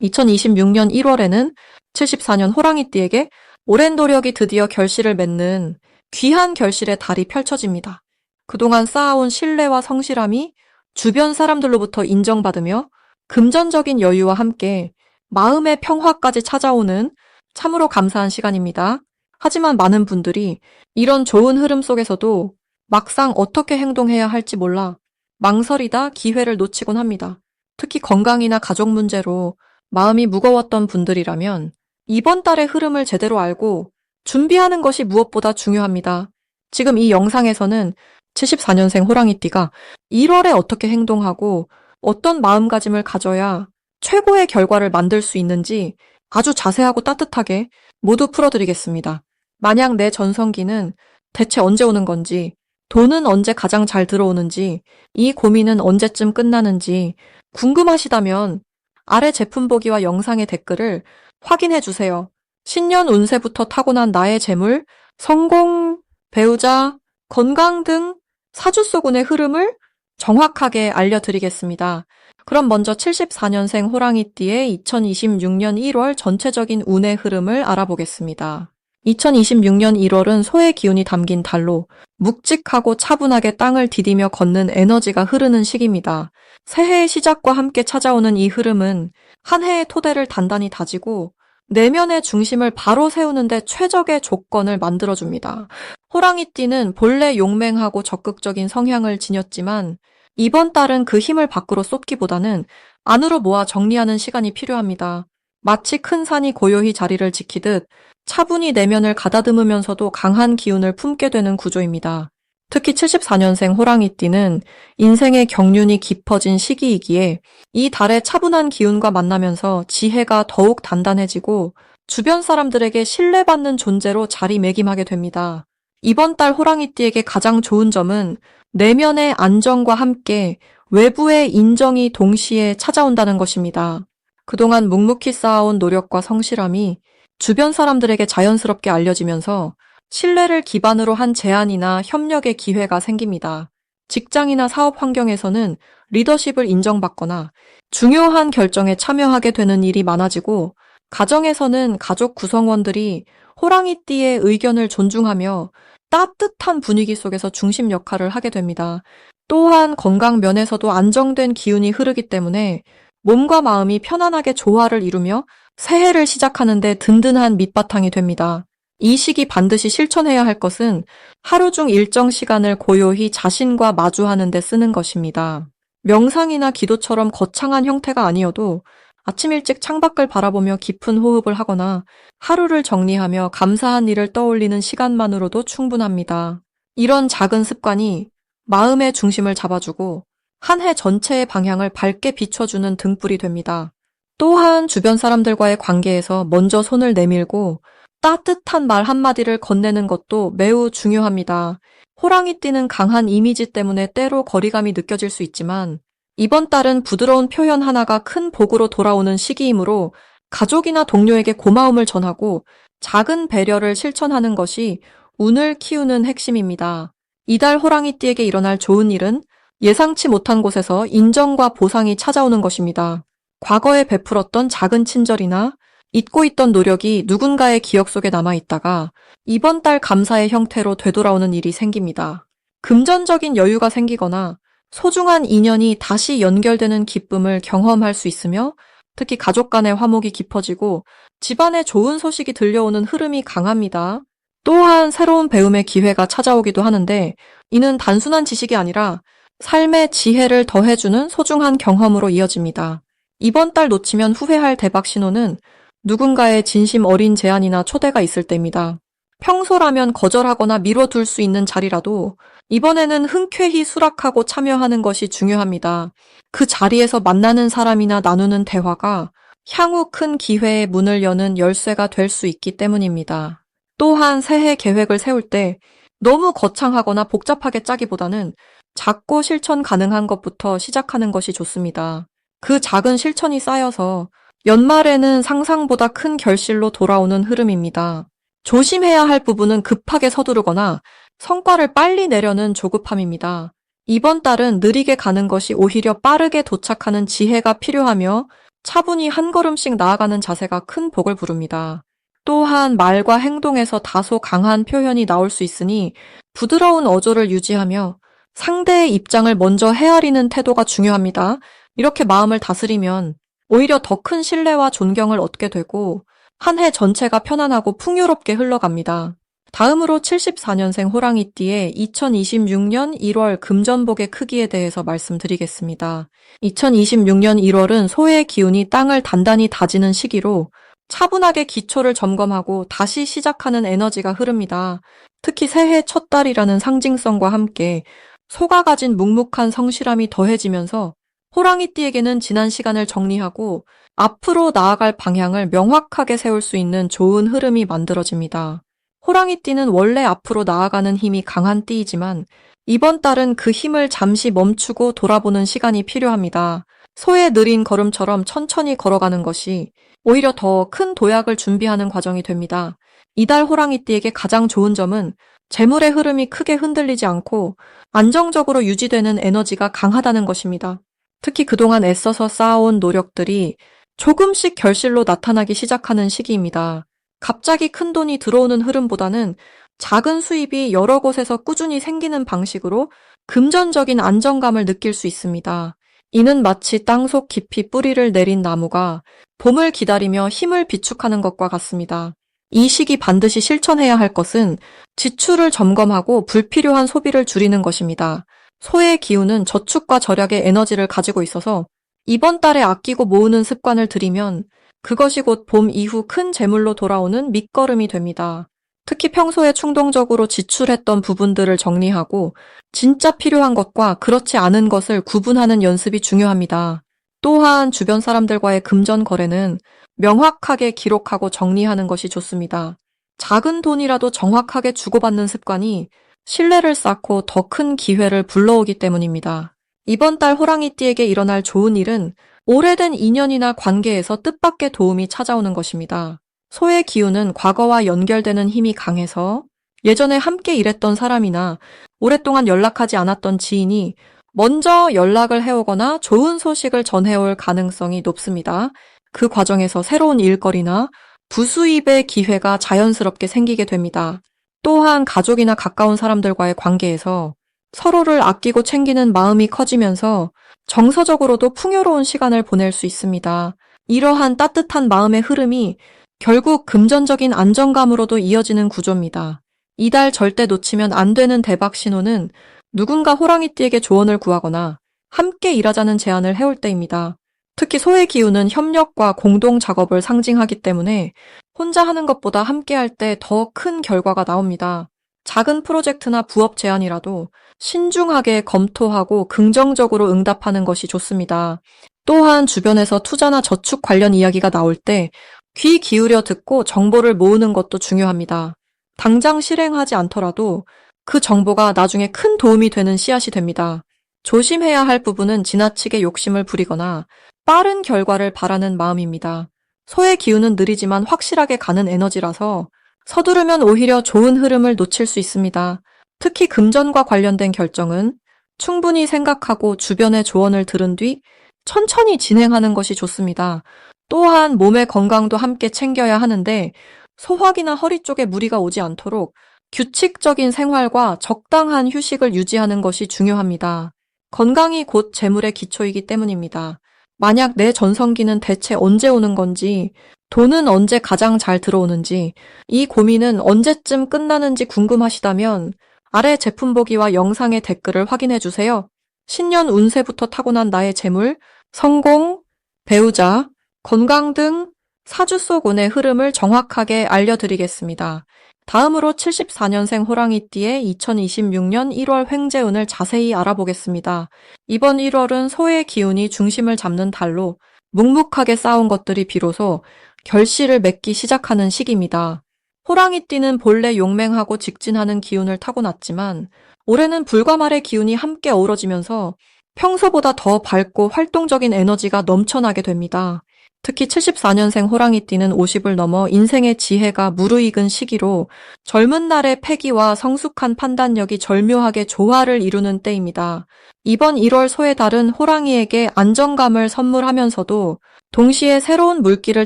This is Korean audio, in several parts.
2026년 1월에는 74년 호랑이띠에게 오랜 노력이 드디어 결실을 맺는 귀한 결실의 달이 펼쳐집니다. 그동안 쌓아온 신뢰와 성실함이 주변 사람들로부터 인정받으며 금전적인 여유와 함께 마음의 평화까지 찾아오는 참으로 감사한 시간입니다. 하지만 많은 분들이 이런 좋은 흐름 속에서도 막상 어떻게 행동해야 할지 몰라 망설이다 기회를 놓치곤 합니다. 특히 건강이나 가족 문제로 마음이 무거웠던 분들이라면 이번 달의 흐름을 제대로 알고 준비하는 것이 무엇보다 중요합니다. 지금 이 영상에서는 74년생 호랑이띠가 1월에 어떻게 행동하고 어떤 마음가짐을 가져야 최고의 결과를 만들 수 있는지 아주 자세하고 따뜻하게 모두 풀어드리겠습니다. 만약 내 전성기는 대체 언제 오는 건지, 돈은 언제 가장 잘 들어오는지, 이 고민은 언제쯤 끝나는지 궁금하시다면 아래 제품 보기와 영상의 댓글을 확인해 주세요. 신년 운세부터 타고난 나의 재물, 성공, 배우자, 건강 등 사주소군의 흐름을 정확하게 알려드리겠습니다. 그럼 먼저 74년생 호랑이띠의 2026년 1월 전체적인 운의 흐름을 알아보겠습니다. 2026년 1월은 소의 기운이 담긴 달로 묵직하고 차분하게 땅을 디디며 걷는 에너지가 흐르는 시기입니다. 새해의 시작과 함께 찾아오는 이 흐름은 한 해의 토대를 단단히 다지고 내면의 중심을 바로 세우는데 최적의 조건을 만들어줍니다. 호랑이띠는 본래 용맹하고 적극적인 성향을 지녔지만 이번 달은 그 힘을 밖으로 쏟기보다는 안으로 모아 정리하는 시간이 필요합니다. 마치 큰 산이 고요히 자리를 지키듯 차분히 내면을 가다듬으면서도 강한 기운을 품게 되는 구조입니다. 특히 74년생 호랑이띠는 인생의 경륜이 깊어진 시기이기에 이 달의 차분한 기운과 만나면서 지혜가 더욱 단단해지고 주변 사람들에게 신뢰받는 존재로 자리매김하게 됩니다. 이번 달 호랑이띠에게 가장 좋은 점은 내면의 안정과 함께 외부의 인정이 동시에 찾아온다는 것입니다. 그동안 묵묵히 쌓아온 노력과 성실함이 주변 사람들에게 자연스럽게 알려지면서 신뢰를 기반으로 한 제안이나 협력의 기회가 생깁니다. 직장이나 사업 환경에서는 리더십을 인정받거나 중요한 결정에 참여하게 되는 일이 많아지고, 가정에서는 가족 구성원들이 호랑이띠의 의견을 존중하며 따뜻한 분위기 속에서 중심 역할을 하게 됩니다. 또한 건강 면에서도 안정된 기운이 흐르기 때문에 몸과 마음이 편안하게 조화를 이루며 새해를 시작하는 데 든든한 밑바탕이 됩니다. 이 시기 반드시 실천해야 할 것은 하루 중 일정 시간을 고요히 자신과 마주하는 데 쓰는 것입니다. 명상이나 기도처럼 거창한 형태가 아니어도 아침 일찍 창밖을 바라보며 깊은 호흡을 하거나 하루를 정리하며 감사한 일을 떠올리는 시간만으로도 충분합니다. 이런 작은 습관이 마음의 중심을 잡아주고 한 해 전체의 방향을 밝게 비춰주는 등불이 됩니다. 또한 주변 사람들과의 관계에서 먼저 손을 내밀고 따뜻한 말 한마디를 건네는 것도 매우 중요합니다. 호랑이띠는 강한 이미지 때문에 때로 거리감이 느껴질 수 있지만 이번 달은 부드러운 표현 하나가 큰 복으로 돌아오는 시기이므로 가족이나 동료에게 고마움을 전하고 작은 배려를 실천하는 것이 운을 키우는 핵심입니다. 이달 호랑이띠에게 일어날 좋은 일은 예상치 못한 곳에서 인정과 보상이 찾아오는 것입니다. 과거에 베풀었던 작은 친절이나 잊고 있던 노력이 누군가의 기억 속에 남아있다가 이번 달 감사의 형태로 되돌아오는 일이 생깁니다. 금전적인 여유가 생기거나 소중한 인연이 다시 연결되는 기쁨을 경험할 수 있으며, 특히 가족 간의 화목이 깊어지고 집안에 좋은 소식이 들려오는 흐름이 강합니다. 또한 새로운 배움의 기회가 찾아오기도 하는데 이는 단순한 지식이 아니라 삶의 지혜를 더해주는 소중한 경험으로 이어집니다. 이번 달 놓치면 후회할 대박 신호는 누군가의 진심 어린 제안이나 초대가 있을 때입니다. 평소라면 거절하거나 미뤄둘 수 있는 자리라도 이번에는 흔쾌히 수락하고 참여하는 것이 중요합니다. 그 자리에서 만나는 사람이나 나누는 대화가 향후 큰 기회의 문을 여는 열쇠가 될 수 있기 때문입니다. 또한 새해 계획을 세울 때 너무 거창하거나 복잡하게 짜기보다는 작고 실천 가능한 것부터 시작하는 것이 좋습니다. 그 작은 실천이 쌓여서 연말에는 상상보다 큰 결실로 돌아오는 흐름입니다. 조심해야 할 부분은 급하게 서두르거나 성과를 빨리 내려는 조급함입니다. 이번 달은 느리게 가는 것이 오히려 빠르게 도착하는 지혜가 필요하며 차분히 한 걸음씩 나아가는 자세가 큰 복을 부릅니다. 또한 말과 행동에서 다소 강한 표현이 나올 수 있으니 부드러운 어조를 유지하며 상대의 입장을 먼저 헤아리는 태도가 중요합니다. 이렇게 마음을 다스리면 오히려 더 큰 신뢰와 존경을 얻게 되고 한 해 전체가 편안하고 풍요롭게 흘러갑니다. 다음으로 74년생 호랑이띠의 2026년 1월 금전복의 크기에 대해서 말씀드리겠습니다. 2026년 1월은 소의 기운이 땅을 단단히 다지는 시기로 차분하게 기초를 점검하고 다시 시작하는 에너지가 흐릅니다. 특히 새해 첫 달이라는 상징성과 함께 소가 가진 묵묵한 성실함이 더해지면서 호랑이띠에게는 지난 시간을 정리하고 앞으로 나아갈 방향을 명확하게 세울 수 있는 좋은 흐름이 만들어집니다. 호랑이띠는 원래 앞으로 나아가는 힘이 강한 띠이지만 이번 달은 그 힘을 잠시 멈추고 돌아보는 시간이 필요합니다. 소의 느린 걸음처럼 천천히 걸어가는 것이 오히려 더 큰 도약을 준비하는 과정이 됩니다. 이달 호랑이띠에게 가장 좋은 점은 재물의 흐름이 크게 흔들리지 않고 안정적으로 유지되는 에너지가 강하다는 것입니다. 특히 그동안 애써서 쌓아온 노력들이 조금씩 결실로 나타나기 시작하는 시기입니다. 갑자기 큰 돈이 들어오는 흐름보다는 작은 수입이 여러 곳에서 꾸준히 생기는 방식으로 금전적인 안정감을 느낄 수 있습니다. 이는 마치 땅속 깊이 뿌리를 내린 나무가 봄을 기다리며 힘을 비축하는 것과 같습니다. 이 시기 반드시 실천해야 할 것은 지출을 점검하고 불필요한 소비를 줄이는 것입니다. 소의 기운은 저축과 절약의 에너지를 가지고 있어서 이번 달에 아끼고 모으는 습관을 들이면 그것이 곧 봄 이후 큰 재물로 돌아오는 밑거름이 됩니다. 특히 평소에 충동적으로 지출했던 부분들을 정리하고 진짜 필요한 것과 그렇지 않은 것을 구분하는 연습이 중요합니다. 또한 주변 사람들과의 금전 거래는 명확하게 기록하고 정리하는 것이 좋습니다. 작은 돈이라도 정확하게 주고받는 습관이 신뢰를 쌓고 더 큰 기회를 불러오기 때문입니다. 이번 달 호랑이띠에게 일어날 좋은 일은 오래된 인연이나 관계에서 뜻밖의 도움이 찾아오는 것입니다. 소의 기운은 과거와 연결되는 힘이 강해서 예전에 함께 일했던 사람이나 오랫동안 연락하지 않았던 지인이 먼저 연락을 해오거나 좋은 소식을 전해올 가능성이 높습니다. 그 과정에서 새로운 일거리나 부수입의 기회가 자연스럽게 생기게 됩니다. 또한 가족이나 가까운 사람들과의 관계에서 서로를 아끼고 챙기는 마음이 커지면서 정서적으로도 풍요로운 시간을 보낼 수 있습니다. 이러한 따뜻한 마음의 흐름이 결국 금전적인 안정감으로도 이어지는 구조입니다. 이달 절대 놓치면 안 되는 대박 신호는 누군가 호랑이띠에게 조언을 구하거나 함께 일하자는 제안을 해올 때입니다. 특히 소의 기운은 협력과 공동 작업을 상징하기 때문에 혼자 하는 것보다 함께 할 때 더 큰 결과가 나옵니다. 작은 프로젝트나 부업 제안이라도 신중하게 검토하고 긍정적으로 응답하는 것이 좋습니다. 또한 주변에서 투자나 저축 관련 이야기가 나올 때 귀 기울여 듣고 정보를 모으는 것도 중요합니다. 당장 실행하지 않더라도 그 정보가 나중에 큰 도움이 되는 씨앗이 됩니다. 조심해야 할 부분은 지나치게 욕심을 부리거나 빠른 결과를 바라는 마음입니다. 소의 기운은 느리지만 확실하게 가는 에너지라서 서두르면 오히려 좋은 흐름을 놓칠 수 있습니다. 특히 금전과 관련된 결정은 충분히 생각하고 주변의 조언을 들은 뒤 천천히 진행하는 것이 좋습니다. 또한 몸의 건강도 함께 챙겨야 하는데 소화기나 허리 쪽에 무리가 오지 않도록 규칙적인 생활과 적당한 휴식을 유지하는 것이 중요합니다. 건강이 곧 재물의 기초이기 때문입니다. 만약 내 전성기는 대체 언제 오는 건지, 돈은 언제 가장 잘 들어오는지, 이 고민은 언제쯤 끝나는지 궁금하시다면 아래 제품 보기와 영상의 댓글을 확인해 주세요. 신년 운세부터 타고난 나의 재물, 성공, 배우자, 건강 등 사주 속 운의 흐름을 정확하게 알려드리겠습니다. 다음으로 74년생 호랑이띠의 2026년 1월 횡재운을 자세히 알아보겠습니다. 이번 1월은 소의 기운이 중심을 잡는 달로 묵묵하게 쌓아온 것들이 비로소 결실을 맺기 시작하는 시기입니다. 호랑이띠는 본래 용맹하고 직진하는 기운을 타고났지만 올해는 불과 말의 기운이 함께 어우러지면서 평소보다 더 밝고 활동적인 에너지가 넘쳐나게 됩니다. 특히 74년생 호랑이띠는 50을 넘어 인생의 지혜가 무르익은 시기로 젊은 날의 패기와 성숙한 판단력이 절묘하게 조화를 이루는 때입니다. 이번 1월 소의 달은 호랑이에게 안정감을 선물하면서도 동시에 새로운 물길을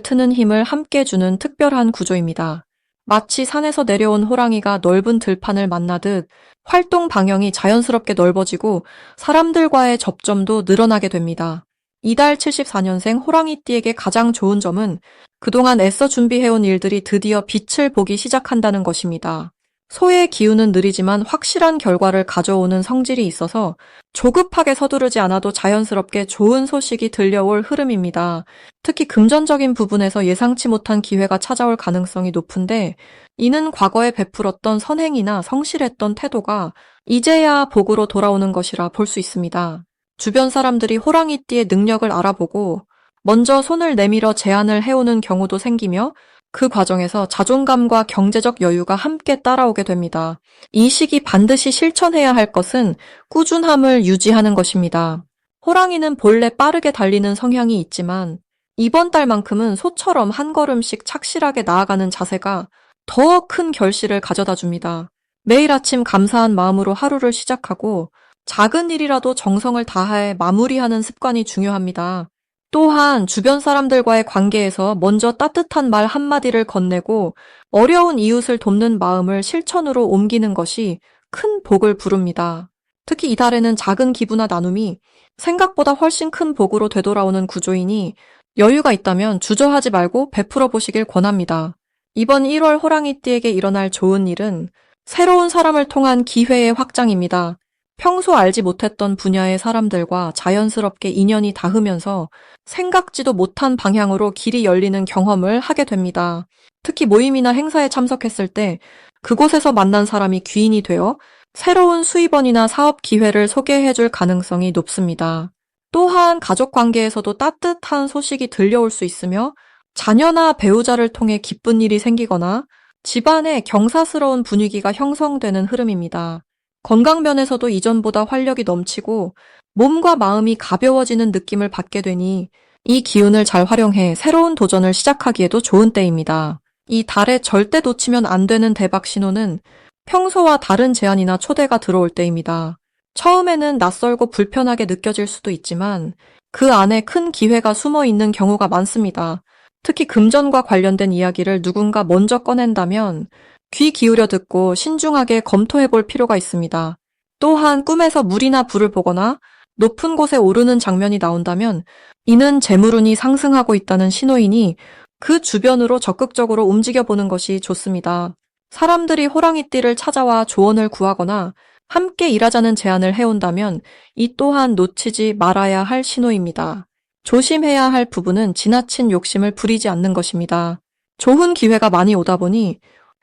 트는 힘을 함께 주는 특별한 구조입니다. 마치 산에서 내려온 호랑이가 넓은 들판을 만나듯 활동 방향이 자연스럽게 넓어지고 사람들과의 접점도 늘어나게 됩니다. 이달 74년생 호랑이띠에게 가장 좋은 점은 그동안 애써 준비해온 일들이 드디어 빛을 보기 시작한다는 것입니다. 소의 기운은 느리지만 확실한 결과를 가져오는 성질이 있어서 조급하게 서두르지 않아도 자연스럽게 좋은 소식이 들려올 흐름입니다. 특히 금전적인 부분에서 예상치 못한 기회가 찾아올 가능성이 높은데 이는 과거에 베풀었던 선행이나 성실했던 태도가 이제야 복으로 돌아오는 것이라 볼 수 있습니다. 주변 사람들이 호랑이띠의 능력을 알아보고 먼저 손을 내밀어 제안을 해오는 경우도 생기며 그 과정에서 자존감과 경제적 여유가 함께 따라오게 됩니다. 이 시기 반드시 실천해야 할 것은 꾸준함을 유지하는 것입니다. 호랑이는 본래 빠르게 달리는 성향이 있지만 이번 달만큼은 소처럼 한 걸음씩 착실하게 나아가는 자세가 더 큰 결실을 가져다 줍니다. 매일 아침 감사한 마음으로 하루를 시작하고 작은 일이라도 정성을 다해 마무리하는 습관이 중요합니다. 또한 주변 사람들과의 관계에서 먼저 따뜻한 말 한마디를 건네고 어려운 이웃을 돕는 마음을 실천으로 옮기는 것이 큰 복을 부릅니다. 특히 이달에는 작은 기부나 나눔이 생각보다 훨씬 큰 복으로 되돌아오는 구조이니 여유가 있다면 주저하지 말고 베풀어 보시길 권합니다. 이번 1월 호랑이띠에게 일어날 좋은 일은 새로운 사람을 통한 기회의 확장입니다. 평소 알지 못했던 분야의 사람들과 자연스럽게 인연이 닿으면서 생각지도 못한 방향으로 길이 열리는 경험을 하게 됩니다. 특히 모임이나 행사에 참석했을 때 그곳에서 만난 사람이 귀인이 되어 새로운 수입원이나 사업 기회를 소개해줄 가능성이 높습니다. 또한 가족 관계에서도 따뜻한 소식이 들려올 수 있으며 자녀나 배우자를 통해 기쁜 일이 생기거나 집안에 경사스러운 분위기가 형성되는 흐름입니다. 건강 면에서도 이전보다 활력이 넘치고 몸과 마음이 가벼워지는 느낌을 받게 되니 이 기운을 잘 활용해 새로운 도전을 시작하기에도 좋은 때입니다. 이 달에 절대 놓치면 안 되는 대박 신호는 평소와 다른 제안이나 초대가 들어올 때입니다. 처음에는 낯설고 불편하게 느껴질 수도 있지만 그 안에 큰 기회가 숨어 있는 경우가 많습니다. 특히 금전과 관련된 이야기를 누군가 먼저 꺼낸다면 귀 기울여 듣고 신중하게 검토해 볼 필요가 있습니다. 또한 꿈에서 물이나 불을 보거나 높은 곳에 오르는 장면이 나온다면 이는 재물운이 상승하고 있다는 신호이니 그 주변으로 적극적으로 움직여 보는 것이 좋습니다. 사람들이 호랑이띠를 찾아와 조언을 구하거나 함께 일하자는 제안을 해온다면 이 또한 놓치지 말아야 할 신호입니다. 조심해야 할 부분은 지나친 욕심을 부리지 않는 것입니다. 좋은 기회가 많이 오다 보니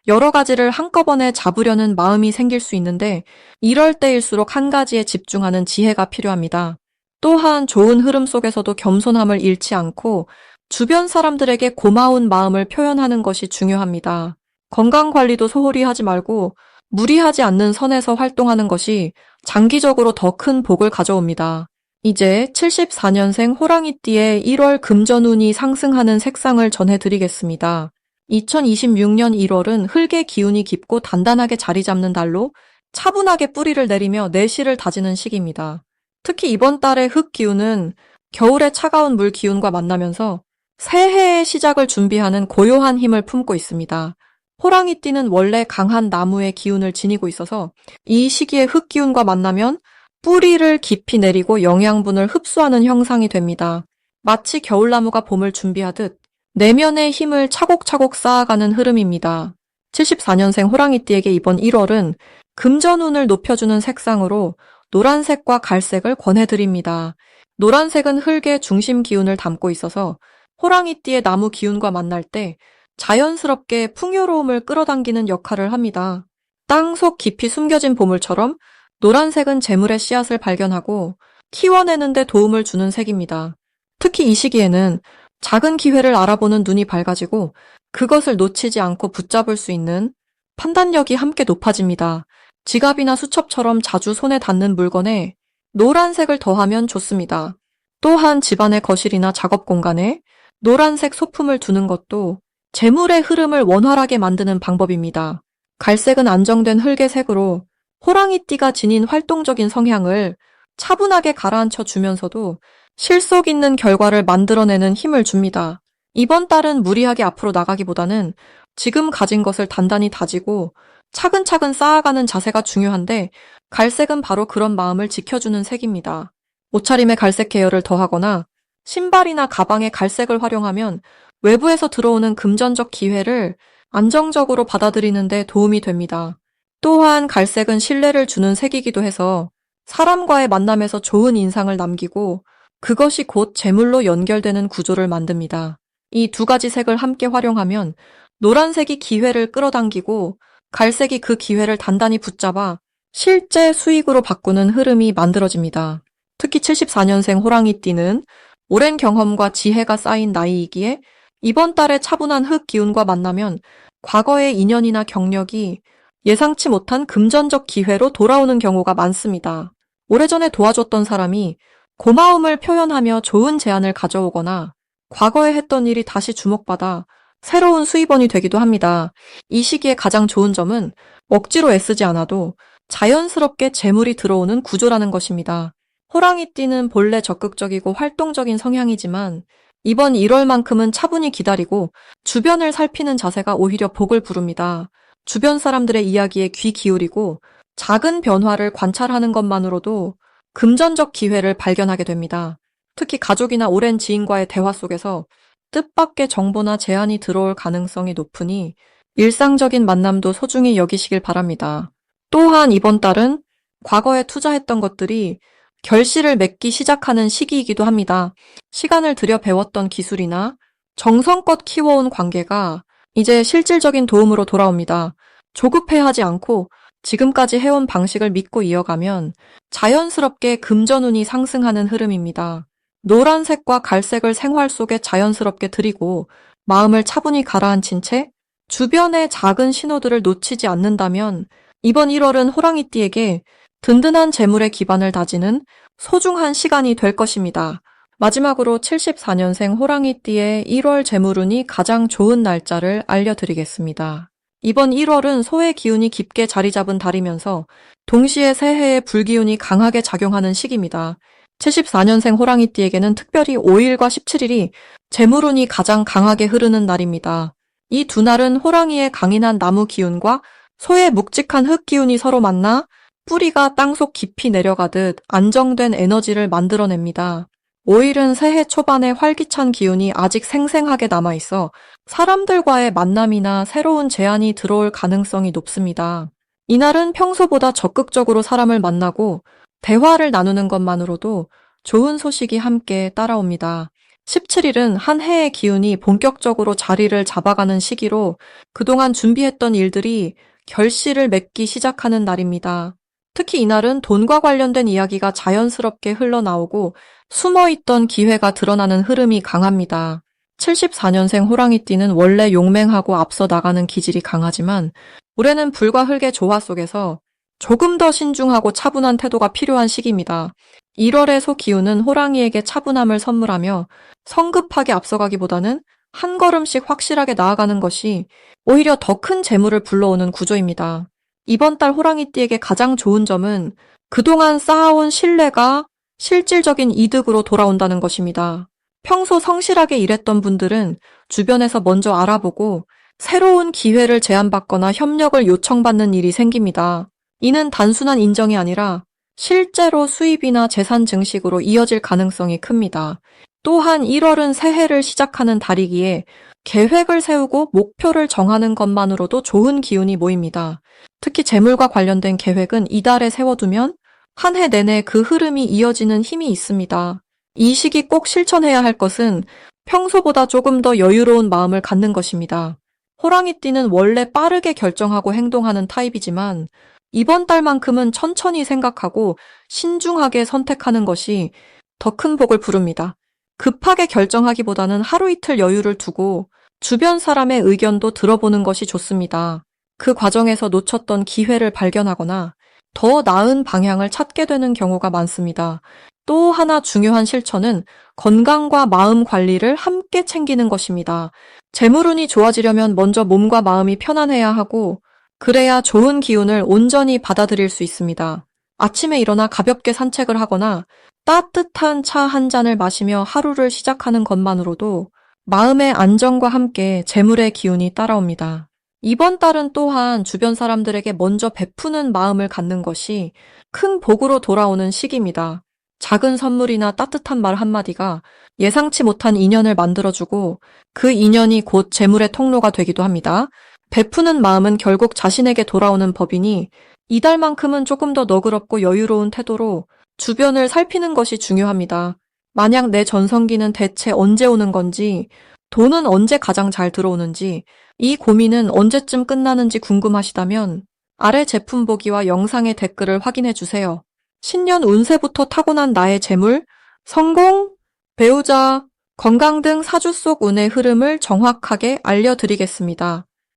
여러 가지를 한꺼번에 잡으려는 마음이 생길 수 있는데 이럴 때일수록 한 가지에 집중하는 지혜가 필요합니다. 또한 좋은 흐름 속에서도 겸손함을 잃지 않고 주변 사람들에게 고마운 마음을 표현하는 것이 중요합니다. 건강관리도 소홀히 하지 말고 무리하지 않는 선에서 활동하는 것이 장기적으로 더 큰 복을 가져옵니다. 이제 74년생 호랑이띠의 1월 금전운이 상승하는 색상을 전해드리겠습니다. 2026년 1월은 흙의 기운이 깊고 단단하게 자리 잡는 달로 차분하게 뿌리를 내리며 내실을 다지는 시기입니다. 특히 이번 달의 흙 기운은 겨울의 차가운 물 기운과 만나면서 새해의 시작을 준비하는 고요한 힘을 품고 있습니다. 호랑이띠는 원래 강한 나무의 기운을 지니고 있어서 이 시기에 흙 기운과 만나면 뿌리를 깊이 내리고 영양분을 흡수하는 형상이 됩니다. 마치 겨울나무가 봄을 준비하듯 내면의 힘을 차곡차곡 쌓아가는 흐름입니다. 74년생 호랑이띠에게 이번 1월은 금전운을 높여주는 색상으로 노란색과 갈색을 권해드립니다. 노란색은 흙의 중심 기운을 담고 있어서 호랑이띠의 나무 기운과 만날 때 자연스럽게 풍요로움을 끌어당기는 역할을 합니다. 땅속 깊이 숨겨진 보물처럼 노란색은 재물의 씨앗을 발견하고 키워내는 데 도움을 주는 색입니다. 특히 이 시기에는 작은 기회를 알아보는 눈이 밝아지고 그것을 놓치지 않고 붙잡을 수 있는 판단력이 함께 높아집니다. 지갑이나 수첩처럼 자주 손에 닿는 물건에 노란색을 더하면 좋습니다. 또한 집안의 거실이나 작업 공간에 노란색 소품을 두는 것도 재물의 흐름을 원활하게 만드는 방법입니다. 갈색은 안정된 흙의 색으로 호랑이띠가 지닌 활동적인 성향을 차분하게 가라앉혀 주면서도 실속 있는 결과를 만들어내는 힘을 줍니다. 이번 달은 무리하게 앞으로 나가기보다는 지금 가진 것을 단단히 다지고 차근차근 쌓아가는 자세가 중요한데, 갈색은 바로 그런 마음을 지켜주는 색입니다. 옷차림에 갈색 계열을 더하거나 신발이나 가방에 갈색을 활용하면 외부에서 들어오는 금전적 기회를 안정적으로 받아들이는 데 도움이 됩니다. 또한 갈색은 신뢰를 주는 색이기도 해서 사람과의 만남에서 좋은 인상을 남기고 그것이 곧 재물로 연결되는 구조를 만듭니다. 이 두 가지 색을 함께 활용하면 노란색이 기회를 끌어당기고 갈색이 그 기회를 단단히 붙잡아 실제 수익으로 바꾸는 흐름이 만들어집니다. 특히 74년생 호랑이띠는 오랜 경험과 지혜가 쌓인 나이이기에 이번 달에 차분한 흙 기운과 만나면 과거의 인연이나 경력이 예상치 못한 금전적 기회로 돌아오는 경우가 많습니다. 오래전에 도와줬던 사람이 고마움을 표현하며 좋은 제안을 가져오거나 과거에 했던 일이 다시 주목받아 새로운 수입원이 되기도 합니다. 이 시기에 가장 좋은 점은 억지로 애쓰지 않아도 자연스럽게 재물이 들어오는 구조라는 것입니다. 호랑이띠는 본래 적극적이고 활동적인 성향이지만 이번 1월만큼은 차분히 기다리고 주변을 살피는 자세가 오히려 복을 부릅니다. 주변 사람들의 이야기에 귀 기울이고 작은 변화를 관찰하는 것만으로도 금전적 기회를 발견하게 됩니다. 특히 가족이나 오랜 지인과의 대화 속에서 뜻밖의 정보나 제안이 들어올 가능성이 높으니 일상적인 만남도 소중히 여기시길 바랍니다. 또한 이번 달은 과거에 투자했던 것들이 결실을 맺기 시작하는 시기이기도 합니다. 시간을 들여 배웠던 기술이나 정성껏 키워온 관계가 이제 실질적인 도움으로 돌아옵니다. 조급해하지 않고 지금까지 해온 방식을 믿고 이어가면 자연스럽게 금전운이 상승하는 흐름입니다. 노란색과 갈색을 생활 속에 자연스럽게 들이고 마음을 차분히 가라앉힌 채 주변의 작은 신호들을 놓치지 않는다면 이번 1월은 호랑이띠에게 든든한 재물의 기반을 다지는 소중한 시간이 될 것입니다. 마지막으로 74년생 호랑이띠의 1월 재물운이 가장 좋은 날짜를 알려드리겠습니다. 이번 1월은 소의 기운이 깊게 자리 잡은 달이면서 동시에 새해의 불기운이 강하게 작용하는 시기입니다. 74년생 호랑이띠에게는 특별히 5일과 17일이 재물운이 가장 강하게 흐르는 날입니다. 이 두 날은 호랑이의 강인한 나무 기운과 소의 묵직한 흙 기운이 서로 만나 뿌리가 땅속 깊이 내려가듯 안정된 에너지를 만들어냅니다. 5일은 새해 초반에 활기찬 기운이 아직 생생하게 남아있어 사람들과의 만남이나 새로운 제안이 들어올 가능성이 높습니다. 이날은 평소보다 적극적으로 사람을 만나고 대화를 나누는 것만으로도 좋은 소식이 함께 따라옵니다. 17일은 한 해의 기운이 본격적으로 자리를 잡아가는 시기로 그동안 준비했던 일들이 결실을 맺기 시작하는 날입니다. 특히 이날은 돈과 관련된 이야기가 자연스럽게 흘러나오고 숨어있던 기회가 드러나는 흐름이 강합니다. 74년생 호랑이띠는 원래 용맹하고 앞서 나가는 기질이 강하지만 올해는 불과 흙의 조화 속에서 조금 더 신중하고 차분한 태도가 필요한 시기입니다. 1월의 소 기운은 호랑이에게 차분함을 선물하며 성급하게 앞서가기보다는 한 걸음씩 확실하게 나아가는 것이 오히려 더 큰 재물을 불러오는 구조입니다. 이번 달 호랑이띠에게 가장 좋은 점은 그동안 쌓아온 신뢰가 실질적인 이득으로 돌아온다는 것입니다. 평소 성실하게 일했던 분들은 주변에서 먼저 알아보고 새로운 기회를 제안받거나 협력을 요청받는 일이 생깁니다. 이는 단순한 인정이 아니라 실제로 수입이나 재산 증식으로 이어질 가능성이 큽니다. 또한 1월은 새해를 시작하는 달이기에 계획을 세우고 목표를 정하는 것만으로도 좋은 기운이 모입니다. 특히 재물과 관련된 계획은 이달에 세워두면 한 해 내내 그 흐름이 이어지는 힘이 있습니다. 이 시기 꼭 실천해야 할 것은 평소보다 조금 더 여유로운 마음을 갖는 것입니다. 호랑이띠는 원래 빠르게 결정하고 행동하는 타입이지만 이번 달만큼은 천천히 생각하고 신중하게 선택하는 것이 더 큰 복을 부릅니다. 급하게 결정하기보다는 하루 이틀 여유를 두고 주변 사람의 의견도 들어보는 것이 좋습니다. 그 과정에서 놓쳤던 기회를 발견하거나 더 나은 방향을 찾게 되는 경우가 많습니다. 또 하나 중요한 실천은 건강과 마음 관리를 함께 챙기는 것입니다. 재물운이 좋아지려면 먼저 몸과 마음이 편안해야 하고 그래야 좋은 기운을 온전히 받아들일 수 있습니다. 아침에 일어나 가볍게 산책을 하거나 따뜻한 차 한 잔을 마시며 하루를 시작하는 것만으로도 마음의 안정과 함께 재물의 기운이 따라옵니다. 이번 달은 또한 주변 사람들에게 먼저 베푸는 마음을 갖는 것이 큰 복으로 돌아오는 시기입니다. 작은 선물이나 따뜻한 말 한마디가 예상치 못한 인연을 만들어주고 그 인연이 곧 재물의 통로가 되기도 합니다. 베푸는 마음은 결국 자신에게 돌아오는 법이니 이달만큼은 조금 더 너그럽고 여유로운 태도로 주변을 살피는 것이 중요합니다. 만약 내 전성기는 대체 언제 오는 건지, 돈은 언제 가장 잘 들어오는지, 이 고민은 언제쯤 끝나는지 궁금하시다면 아래 제품 보기와 영상의 댓글을 확인해 주세요. 신년 운세부터 타고난 나의 재물, 성공, 배우자, 건강 등 사주 속 운의 흐름을 정확하게 알려드리겠습니다.